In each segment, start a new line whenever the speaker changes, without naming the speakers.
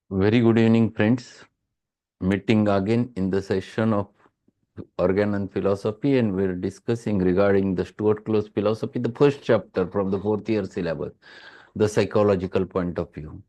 Very good evening, friends. Meeting again in the session of Organon Philosophy, and we're discussing regarding the Stuart Close Philosophy, the first chapter from the fourth year syllabus, the psychological point of view.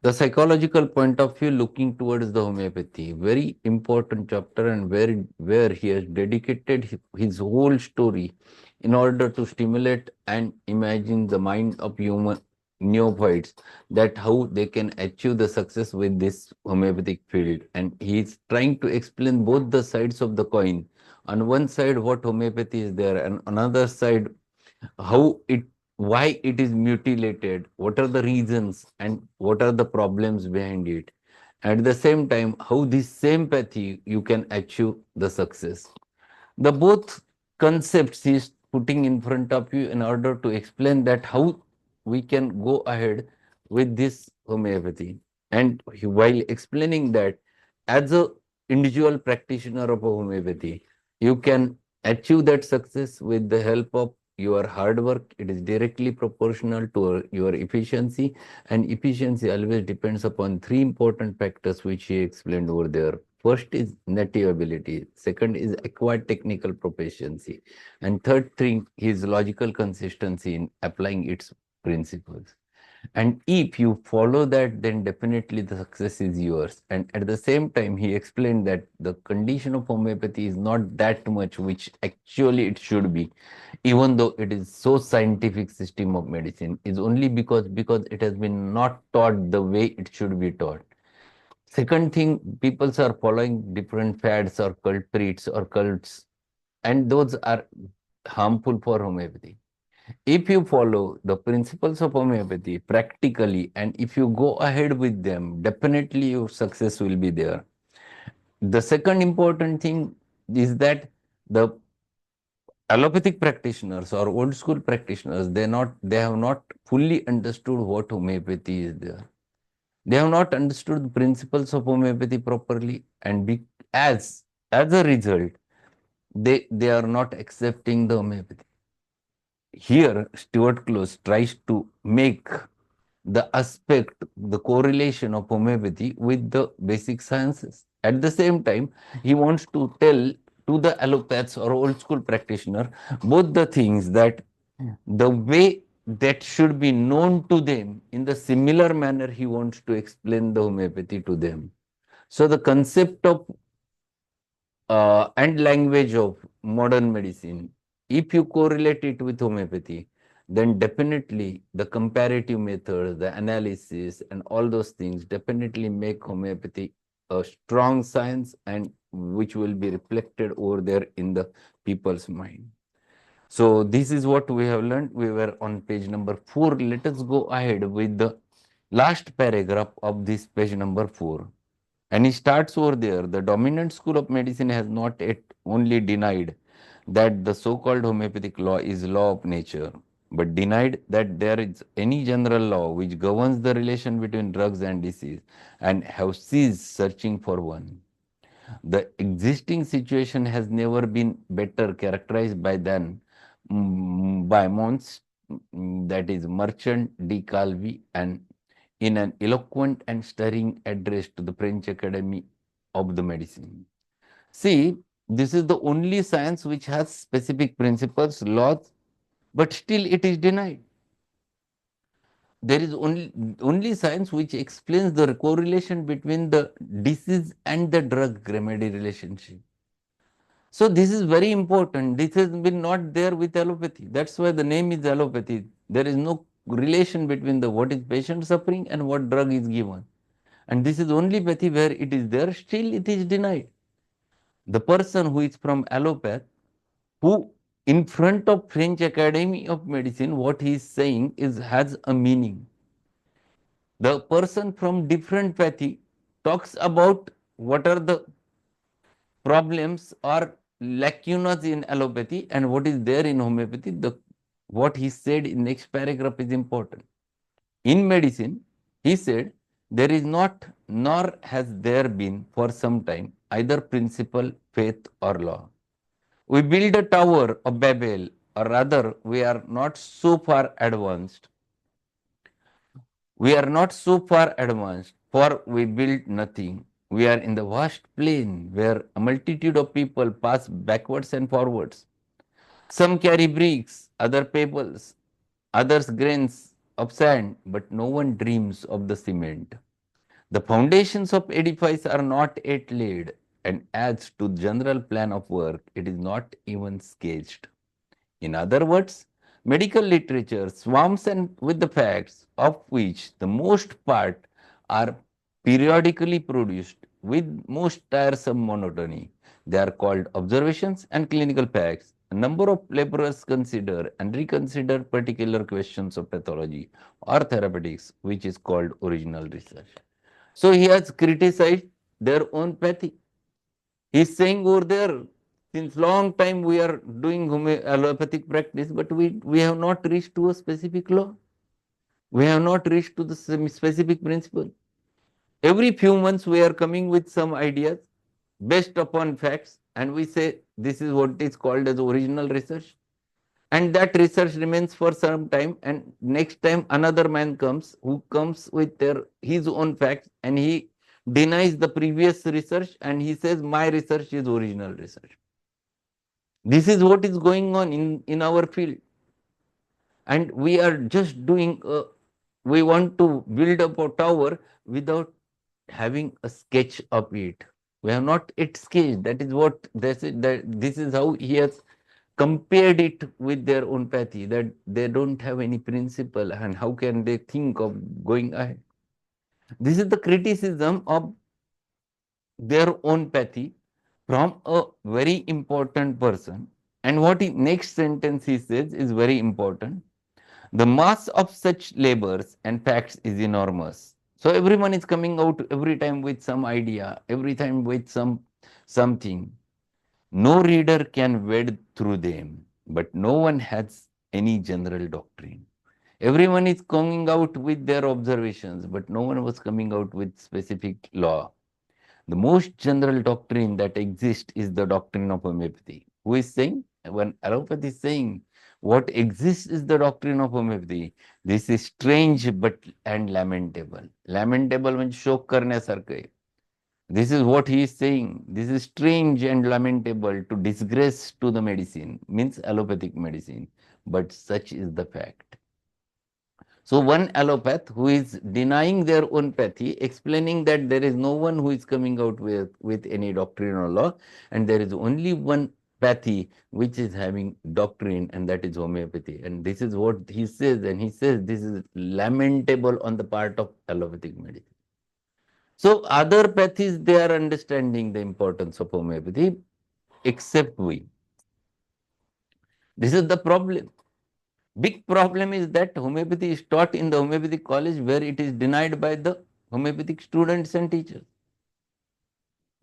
The psychological point of view looking towards the homeopathy, very important chapter, and where he has dedicated his whole story in order to stimulate and imagine the mind of human neophytes, that how they can achieve the success with this homeopathic field. And he is trying to explain both the sides of the coin. On one side, what homeopathy is there, and another side, how it, why it is mutilated, what are the reasons and what are the problems behind it. At the same time, how this same pathy you can achieve the success. The both concepts is putting in front of you in order to explain that how we can go ahead with this homeopathy. And while explaining that, as a individual practitioner of a homeopathy, you can achieve that success with the help of your hard work. It is directly proportional to your efficiency, and efficiency always depends upon three important factors which he explained over there. First is native ability, second is acquired technical proficiency, and third thing is logical consistency in applying its principles. And if you follow that, then definitely the success is yours. And at the same time, he explained that the condition of homeopathy is not that much which actually it should be, even though it is so scientific system of medicine, is only because it has been not taught the way it should be taught. Second thing, people are following different fads or culprits or cults, and those are harmful for homeopathy. If you follow the principles of homeopathy practically, and if you go ahead with them, definitely your success will be there. The second important thing is that the allopathic practitioners or old school practitioners, they have not fully understood what homeopathy is there. They have not understood the principles of homeopathy properly, and as a result, they are not accepting the homeopathy. Here, Stuart Close tries to make the aspect, the correlation of homeopathy with the basic sciences. At the same time, he wants to tell to the allopaths or old school practitioner both the things, that the way that should be known to them, in the similar manner he wants to explain the homeopathy to them. So the concept of and language of modern medicine, if you correlate it with homeopathy, then definitely the comparative methods, the analysis, and all those things definitely make homeopathy a strong science, and which will be reflected over there in the people's mind. So this is what we have learned. We were on page number 4. Let us go ahead with the last paragraph of this page number 4. And he starts over there. The dominant school of medicine has not yet only denied that the so-called homeopathic law is law of nature, but denied that there is any general law which governs the relation between drugs and disease, and have ceased searching for one. The existing situation has never been better characterized by than by Mons, that is Merchant de Calvi, and in an eloquent and stirring address to the French Academy of the Medicine. See, this is the only science which has specific principles, laws, but still it is denied. There is only science which explains the correlation between the disease and the drug remedy relationship. So this is very important. This has been not there with allopathy. That's why the name is allopathy. There is no relation between the what is patient suffering and what drug is given. And this is only pathy where it is there, still it is denied. The person who is from allopath, who in front of French Academy of Medicine, what he is saying is has a meaning. The person from different pathy talks about what are the problems or lacunas in allopathy and what is there in homeopathy. What he said in next paragraph is important. In medicine, he said, there is not, nor has there been for some time, either principle, faith, or law. We build a tower of Babel, or rather, we are not so far advanced. We are not so far advanced For we build nothing. We are in the vast plain where a multitude of people pass backwards and forwards. Some carry bricks, other pebbles, others grains of sand, but no one dreams of the cement. The foundations of edifice are not yet laid, and as to general plan of work, it is not even sketched. In other words, medical literature swarms and with the facts, of which the most part are periodically produced with most tiresome monotony. They are called observations and clinical facts. A number of laborers consider and reconsider particular questions of pathology or therapeutics, which is called original research. So he has criticized their own pathy. He's saying over there, since long time we are doing allopathic practice, but we have not reached to a specific law. We have not reached to the specific principle. Every few months we are coming with some ideas based upon facts, and we say this is what is called as original research. And that research remains for some time, and next time another man comes who comes with his own facts, and he denies the previous research, and he says my research is original research. This is what is going on in our field. And we are just doing, we want to build up a tower without having a sketch of it. We have not yet sketched. That is what, this is how he has compared it with their own pathy, that they don't have any principle and how can they think of going ahead. This is the criticism of their own pathy from a very important person. And what next sentence he says is very important. The mass of such labors and facts is enormous. So everyone is coming out every time with some idea, every time with something. No reader can wade through them, but no one has any general doctrine. Everyone is coming out with their observations, but no one was coming out with specific law. The most general doctrine that exists is the doctrine of homeopathy. Who is saying? When allopathy is saying what exists is the doctrine of homeopathy. This is strange but and lamentable. Lamentable means शोक करण्यासारखं आहे. This is what he is saying. This is strange and lamentable to disgrace to the medicine, means allopathic medicine. But such is the fact. So one allopath who is denying their own pathy, explaining that there is no one who is coming out with any doctrine or law, and there is only one pathy which is having doctrine, and that is homeopathy. And this is what he says, and he says this is lamentable on the part of allopathic medicine. So other pathies, they are understanding the importance of homeopathy, except we. This is the problem. Big problem is that homeopathy is taught in the homeopathic college where it is denied by the homeopathic students and teachers.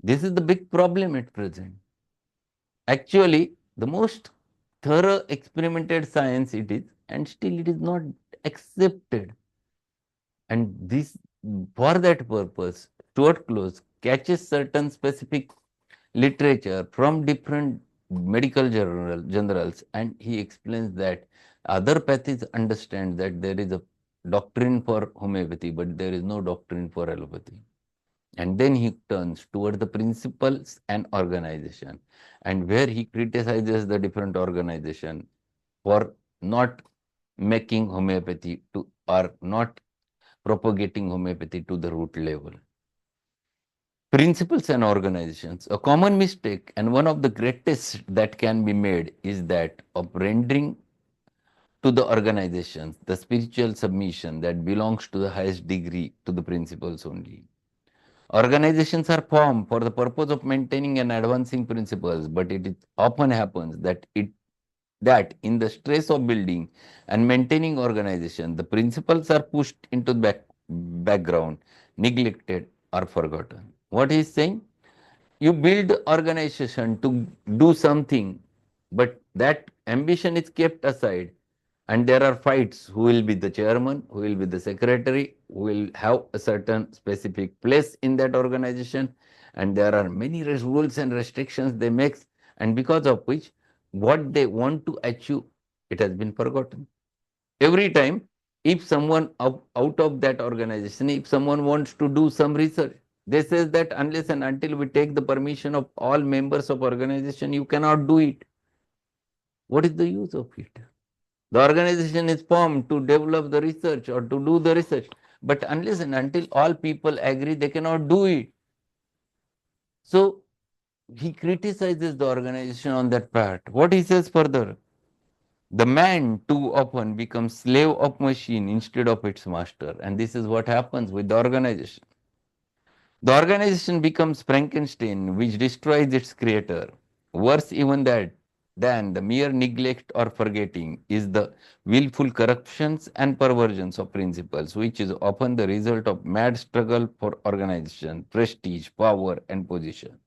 This is the big problem at present. Actually, the most thorough experimented science it is, and still it is not accepted. And this, for that purpose, Stuart Close catches certain specific literature from different medical journals, and he explains that other pathies understand that there is a doctrine for homeopathy, but there is no doctrine for allopathy. And then he turns toward the principles and organization, and where he criticizes the different organization for not making homeopathy to, or not propagating homeopathy to the root level. Principles and organizations. A common mistake and one of the greatest that can be made is that of rendering to the organizations the spiritual submission that belongs to the highest degree to the principles only. Organizations are formed for the purpose of maintaining and advancing principles, but it often happens that in the stress of building and maintaining organization, the principles are pushed into the background, neglected or forgotten. What he is saying? You build organization to do something, but that ambition is kept aside, and there are fights who will be the chairman, who will be the secretary, who will have a certain specific place in that organization, and there are many rules and restrictions they make, and because of which what they want to achieve, it has been forgotten. Every time If someone out of that organization, if someone wants to do some research, they says that unless and until we take the permission of all members of organization, you cannot do it. What is the use of it? The organization is formed to develop the research or to do the research, but unless and until all people agree, they cannot do it. So he criticizes the organization on that part. What he says further? The man too often becomes slave of machine instead of its master, and this is what happens with the organization. The organization becomes Frankenstein, which destroys its creator. Worse even that than the mere neglect or forgetting is the willful corruptions and perversions of principles, which is often the result of mad struggle for organization, prestige, power, and position.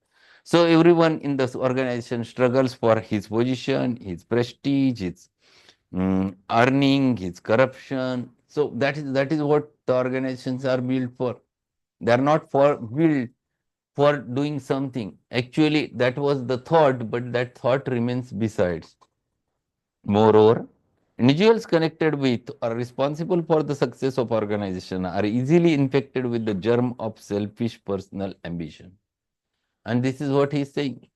So everyone in this organization struggles for his position, his prestige, his earning, his corruption. So that is what the organizations are built for. They are not for built for doing something. Actually, that was the thought, but that thought remains besides. Moreover, individuals connected with or responsible for the success of organization are easily infected with the germ of selfish personal ambition. And this is what he is saying.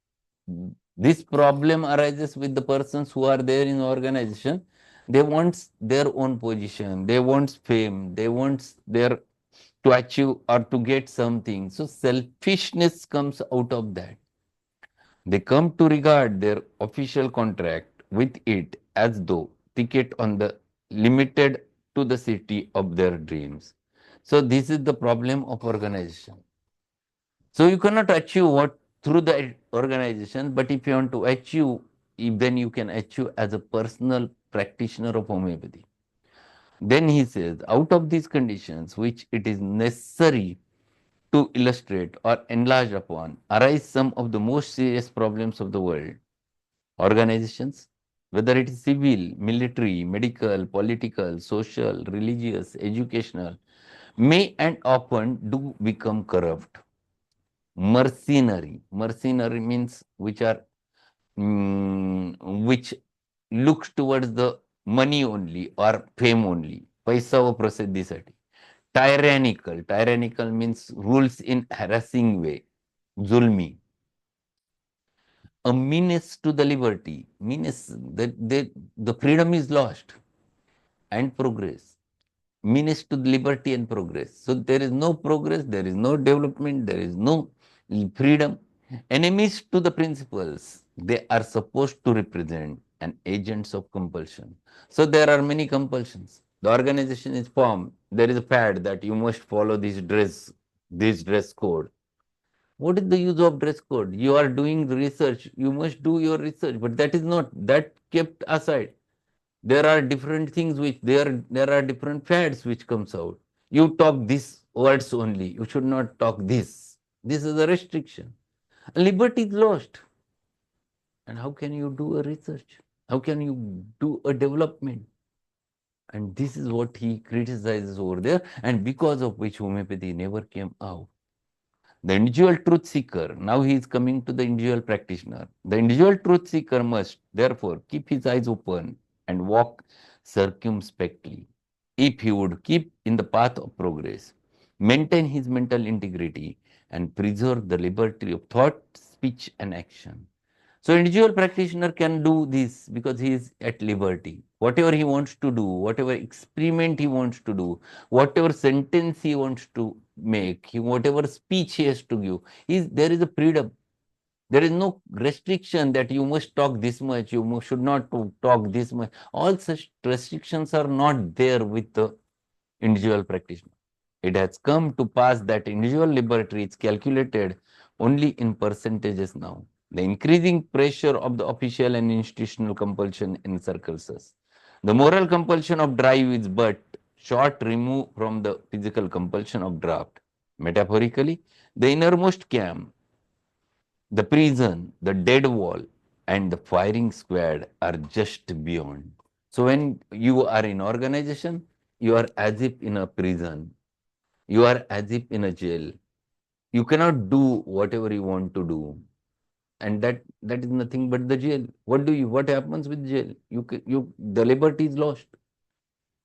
This problem arises with the persons who are there in the organization. They want their own position, they want fame, they want their to achieve or to get something. So selfishness comes out of that. They come to regard their official contract with it as though ticket on the limited to the city of their dreams. So this is the problem of organization. So you cannot achieve what through the organization, but if you want to achieve, then you can achieve as a personal practitioner of homeopathy. Then he says, out of these conditions, which it is necessary to illustrate or enlarge upon, arise some of the most serious problems of the world. Organizations, whether it is civil, military, medical, political, social, religious, educational, may and often do become corrupt. Mercenary. Mercenary means which looks towards the money only or fame only. पैसा व प्रसिद्धीसाठी. Tyrannical. Tyrannical means rules in harassing way. Zulmi. A menace to the liberty. Menace that the freedom is lost and progress. Menace to liberty and progress. So there is no progress, there is no development, there is no freedom. Enemies to the principles they are supposed to represent and agents of compulsion. So there are many compulsions. The organization is formed. There is a fad that you must follow this dress code. What is the use of dress code? You are doing research. You must do your research, but that is not that kept aside. There are different things which there are different fads which comes out. You talk these words only. You should not talk this. This is a restriction. Liberty is lost. And how can you do a research? How can you do a development? And this is what he criticizes over there, and because of which homeopathy never came out. The individual truth seeker, now he is coming to the individual practitioner. The individual truth seeker must, therefore, keep his eyes open and walk circumspectly. If he would keep in the path of progress, maintain his mental integrity, and preserve the liberty of thought, speech, and action. So individual practitioner can do this because he is at liberty. Whatever he wants to do, whatever experiment he wants to do, whatever sentence he wants to make, whatever speech he has to give, there is a freedom. There is no restriction that you must talk this much, should not talk this much. All such restrictions are not there with the individual practitioner. It has come to pass that individual liberty is calculated only in percentages now. The increasing pressure of the official and institutional compulsion encircles us. The moral compulsion of drive is but short remove from the physical compulsion of draft. Metaphorically, the innermost camp, the prison, the dead wall, and the firing squad are just beyond. So when you are in organization, you are as if in a prison. You are as if in a jail. You cannot do whatever you want to do. And that is nothing but the jail. What happens with jail? The liberty is lost.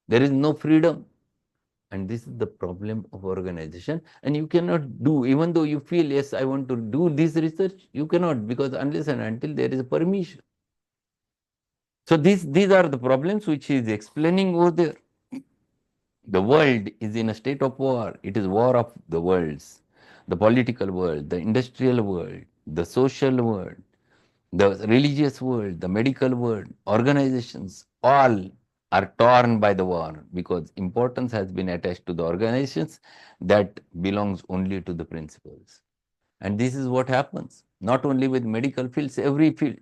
There is no freedom. And this is the problem of organization. And you cannot do, even though you feel, yes, I want to do this research, you cannot, because unless and until there is a permission. So these are the problems which he is explaining over there. The world is in a state of war. It is war of the worlds, the political world, the industrial world, the social world, the religious world, the medical world, organizations, all are torn by the war because importance has been attached to the organizations that belongs only to the principles. And this is what happens, not only with medical fields, every field.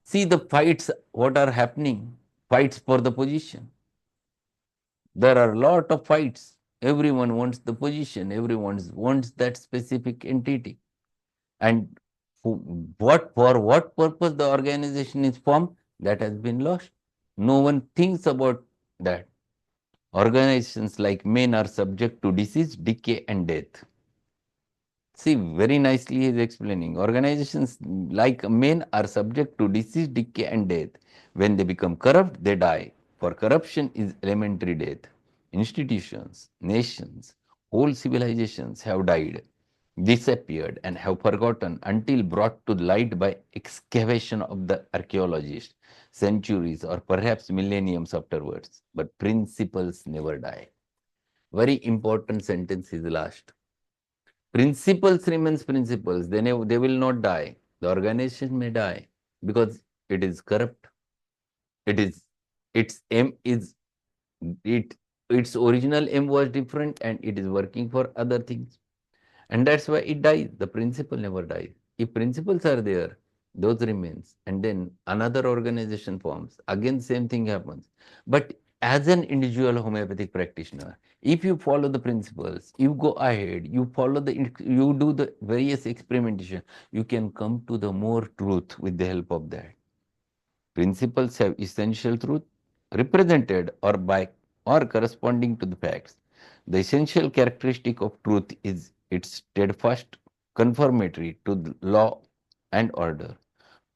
See the fights, what are happening, fights for the position. There are a lot of fights. Everyone wants the position, everyone wants that specific entity. And for what purpose the organization is formed, that has been lost. No one thinks about that. Organizations like men are subject to disease, decay, and death. See, very nicely he is explaining. Organizations like men are subject to disease, decay, and death. When they become corrupt, they die. For corruption is elementary death. Institutions, nations, whole civilizations have died, disappeared, and have forgotten until brought to light by excavation of the archaeologists, centuries or perhaps millenniums afterwards. But principles never die. Very important sentence is last. Principles remains principles. They will not die. The organization may die because it is corrupt. It is its aim is it its original aim was different and it is working for other things. And that's why it dies. The principle never dies. If principles are there, those remains. And then another organization forms. Again, same thing happens. But as an individual homeopathic practitioner, if you follow the principles, you go ahead, you do the various experimentation, you can come to the more truth with the help of that. Principles have essential truth represented or by or corresponding to the facts. The essential characteristic of truth is its steadfast conformity to the law and order.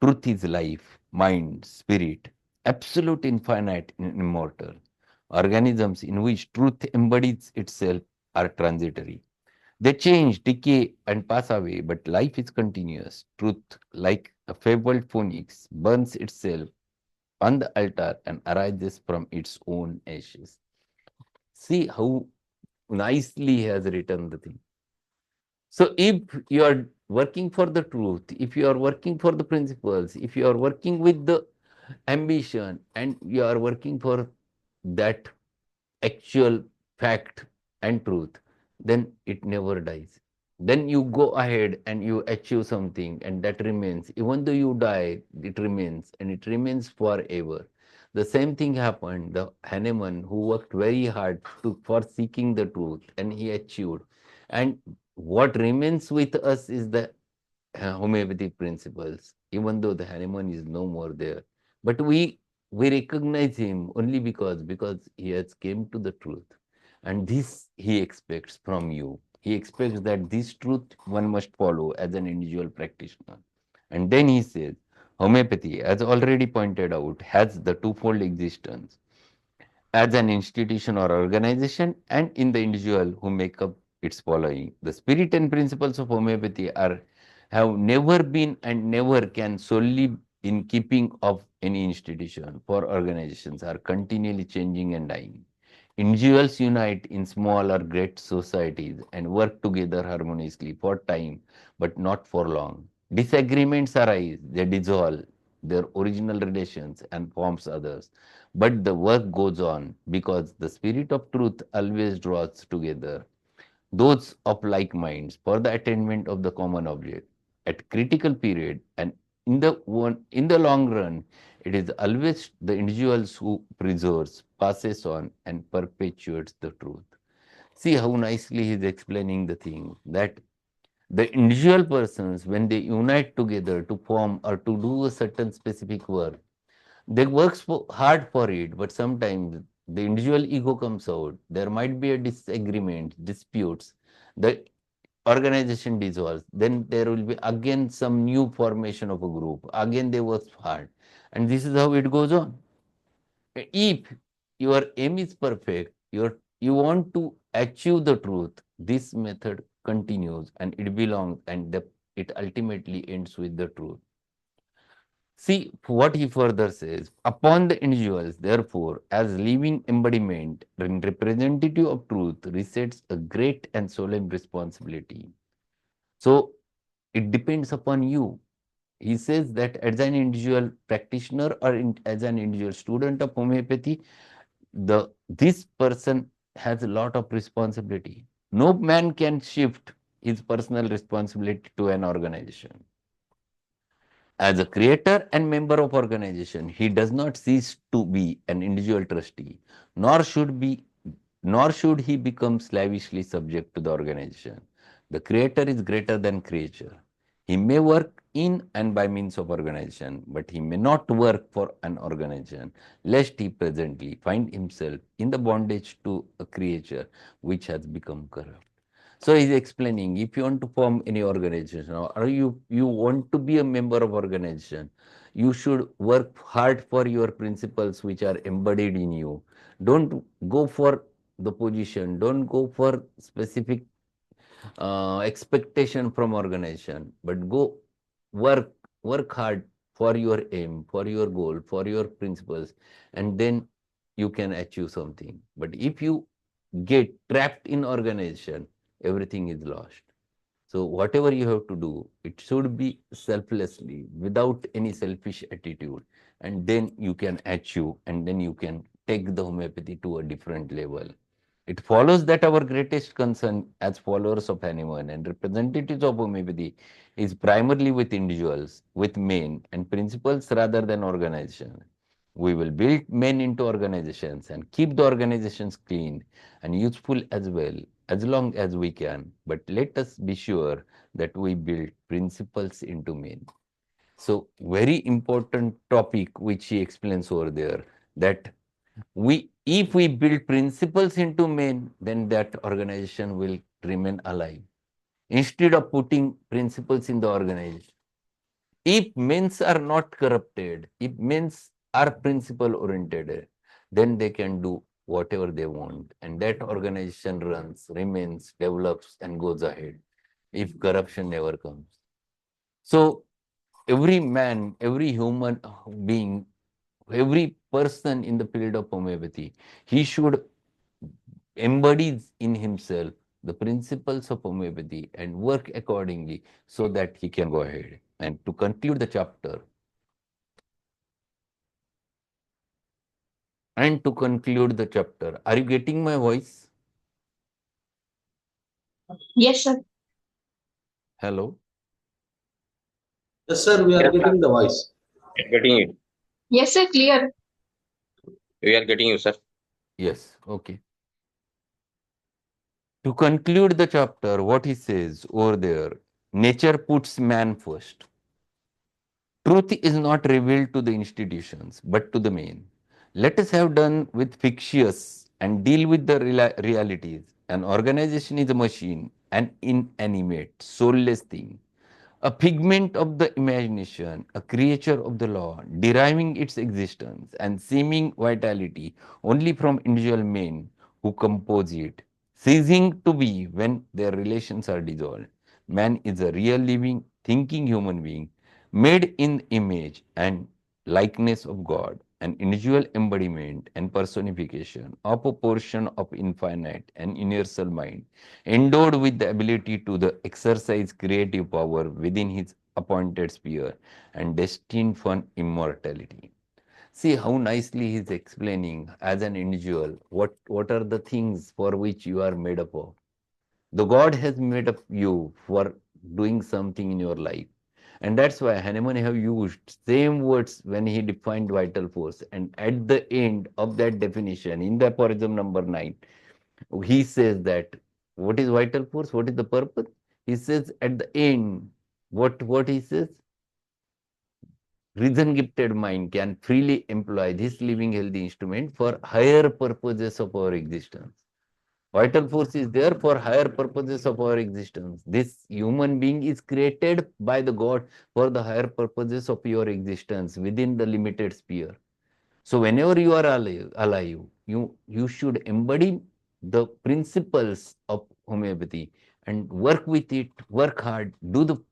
Truth is life, mind, spirit, absolute, infinite, and immortal. Organisms in which truth embodies itself are transitory. They change, decay, and pass away, but life is continuous. Truth, like a fabled phoenix, burns itself on the altar and arises from its own ashes. See how nicely he has written the thing. So if you are working for the truth, if you are working for the principles, if you are working with the ambition and you are working for that actual fact and truth, then it never dies. Then you go ahead and you achieve something and that remains. Even though you die, it remains and it remains forever. The same thing happened. The Hahnemann who worked very hard for seeking the truth and he achieved. And what remains with us is the homeopathic principles, even though the Hahnemann is no more there. But we recognize him only because he has came to the truth. And this he expects from you. He expects that this truth one must follow as an individual practitioner. And then he says, homeopathy, as already pointed out, has the twofold existence as an institution or organization and in the individual who make up its following. The spirit and principles of homeopathy are have never been and never can solely in keeping of any institution, for organizations are continually changing and dying. Individuals unite in small or great societies and work together harmoniously for time, but not for long. Disagreements arise, they dissolve their original relations and forms others. But the work goes on because the spirit of truth always draws together those of like minds for the attainment of the common object. At critical period and in the long run, it is always the individuals who preserves, passes on, and perpetuates the truth. See how nicely he is explaining the thing that the individual persons, when they unite together to form or to do a certain specific work, they works hard for it, but sometimes the individual ego comes out. There might be a disagreement, disputes. The organization dissolves. Then there will be again some new formation of a group. Again they work hard. And this is how it goes on. If your aim is perfect, you want to achieve the truth, this method continues and it belongs and it ultimately ends with the truth. See what he further says. Upon the individuals, therefore, as living embodiment and representative of truth, resides a great and solemn responsibility. So it depends upon you. He says that as an individual practitioner or as an individual student of homeopathy, this person has a lot of responsibility. No man can shift his personal responsibility to an organization. As a creator and member of organization, he does not cease to be an individual trustee, nor should be, nor should he become slavishly subject to the organization. The creator is greater than creature. He may work in and by means of organization, but he may not work for an organization, lest he presently find himself in the bondage to a creature which has become corrupt. So he's explaining, if you want to form any organization or you want to be a member of organization, you should work hard for your principles which are embodied in you. Don't go for the position, don't go for specific expectation from organization, but go work, work hard for your aim, for your goal, for your principles, and then you can achieve something. But if you get trapped in organization, everything is lost. So whatever you have to do, it should be selflessly, without any selfish attitude, and then you can achieve, and then you can take the homeopathy to a different level. It follows that our greatest concern as followers of Hahnemann and representatives of homeopathy is primarily with individuals, with men and principles rather than organizations. We will build men into organizations and keep the organizations clean and useful as well, as long as we can. But let us be sure that we build principles into men. So, very important topic which he explains over there, that if we build principles into men, then that organization will remain alive. Instead of putting principles in the organization, if men's are not corrupted, if men's are principle oriented, then they can do whatever they want, and that organization runs, remains, develops, and goes ahead if corruption never comes. So every man, every human being, every person in the field of homeopathy, he should embody in himself the principles of homeopathy and work accordingly so that he can go ahead. And to conclude the chapter, are you getting my voice?
Yes, sir.
Hello?
Yes, sir, we are
Yes, sir.
getting the voice.
Getting it.
Yes, sir. Clear.
We are getting you, sir.
Yes, okay. To conclude the chapter, what he says over there, nature puts man first. Truth is not revealed to the institutions, but to the men. Let us have done with fictitious and deal with the realities. An organization is a machine, an inanimate, soulless thing, a figment of the imagination, a creature of the law, deriving its existence and seeming vitality only from individual men who compose it, ceasing to be when their relations are dissolved. Man is a real living, thinking human being, made in image and likeness of God, an individual embodiment and personification of a portion of infinite and universal mind, endowed with the ability to exercise creative power within his appointed sphere and destined for immortality. See how nicely he's explaining as an individual what are the things for which you are made up of. The God has made up you for doing something in your life. And that's why Hahnemann have used same words when he defined vital force. And at the end of that definition, in the aphorism number 9, he says that what is vital force? What is the purpose? He says at the end, what he says? Reason gifted mind can freely employ this living healthy instrument for higher purposes of our existence. Vital force is there for higher purposes of our existence. This human being is created by the God for the higher purposes of your existence within the limited sphere. So whenever you are alive, you should embody the principles of homeopathy and work with it, work hard,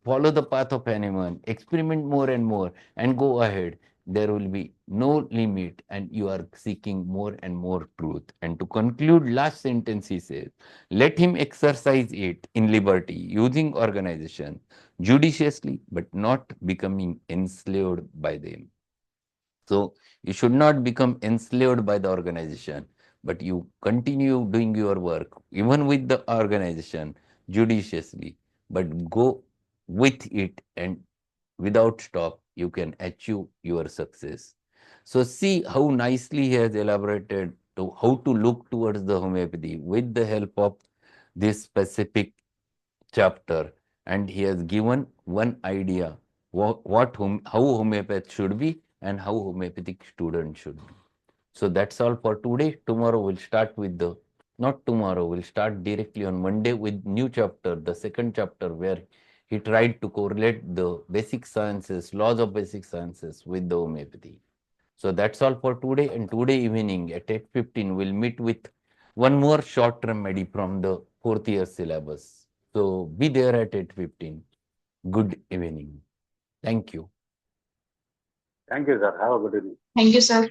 follow the path of Hanuman, experiment more and more, and go ahead. There will be no limit, and you are seeking more and more truth. And to conclude, last sentence he says, let him exercise it in liberty, using organization judiciously, but not becoming enslaved by them. So you should not become enslaved by the organization, but you continue doing your work, even with the organization, judiciously, but go with it, and without stop, you can achieve your success. So see how nicely he has elaborated to how to look towards the homeopathy with the help of this specific chapter, and he has given one idea how homeopath should be and how homeopathic student should be. So that's all for today. Tomorrow we'll start with the not tomorrow, we'll start directly on Monday with new chapter, the second chapter, where he tried to correlate the basic sciences, laws of basic sciences with the homeopathy. So that's all for today. And today evening at 8:15, we'll meet with one more short remedy from the fourth year syllabus. So be there at 8:15. Good evening. Thank you.
Thank you, sir. Have a good evening.
Thank you, sir.